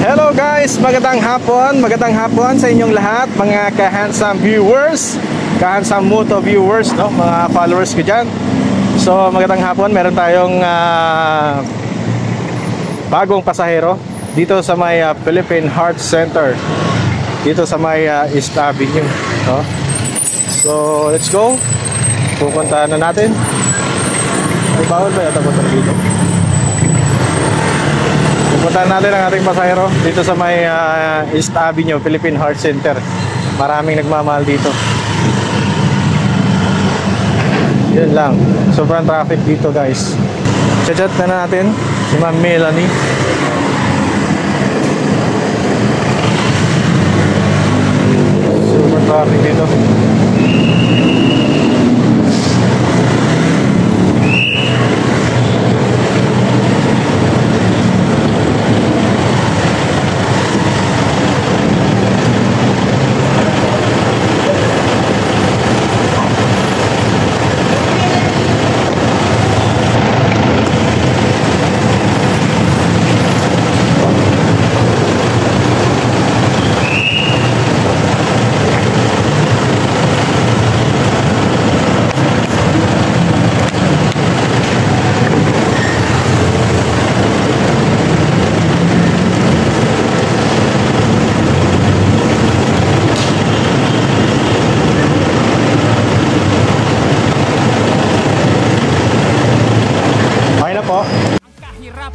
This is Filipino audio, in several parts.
Hello guys, magandang hapon sa inyong lahat, mga ka-handsome viewers, ka-handsome moto viewers, no? Mga followers ko dyan. So magandang hapon, meron tayong bagong pasahero dito sa may Philippine Heart Center, dito sa may East Avenue, no? So let's go, pupuntahan na natin. Ay, bawal ba yata punta dito? Pupuntahan natin ang ating pasahero dito sa may East Avenue, Philippine Heart Center. Maraming nagmamahal dito. Yun lang, sobrang traffic dito guys. Chat na natin si Ma'am Melanie. Super traffic dito.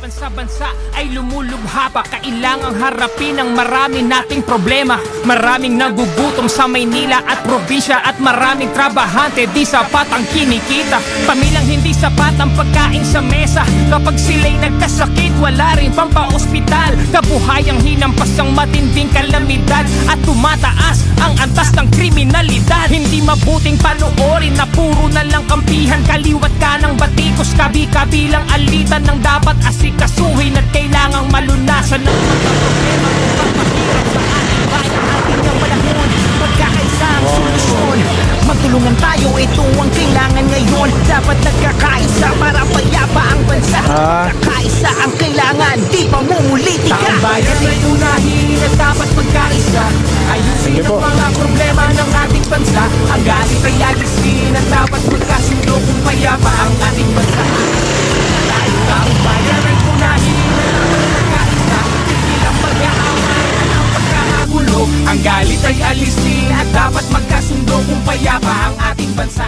Sa bansa ay lumulubha pa, kailangang harapin ang marami nating problema. Maraming nagugutom sa Maynila at probinsya, at maraming trabahante di sapat ang kinikita. Pamilyang hindi sapat ang pagkain sa mesa, kapag sila'y nagkasakit wala rin pampa-ospital. Kabuhayang hinampas ang matinding kalamidad, at tumataas ang antas ng kriminalidad. Hindi mabuting panoorin na puro na lang kampihan, kaliwat ka ng batikos, kabi-kabilang alitan ng dapat asikasuhin at kailangang malunasan ng mga problema upang mahirap sa ating bayan. Ating ang panahon, magkakaisa ang solusyon. Magtulungan tayo, ito ang kailangan ngayon. Dapat nagkakaisa para payapa ang bansa. Nagkakaisa ang kailangan, di pa mumulitika. Ang bayan ay unahin at dapat magkaisa. Ayusin ang mga problema ng ating bansa. Ang galit ay alisin at dapat magkasundo kung payapa ang ating bansa. Ang bayan ay unahin at magkaisa. Hindi lang mag-aaway ang pagkakagulo. Ang galit ay alisin at dapat magkasundo kung payapa ang ating bansa.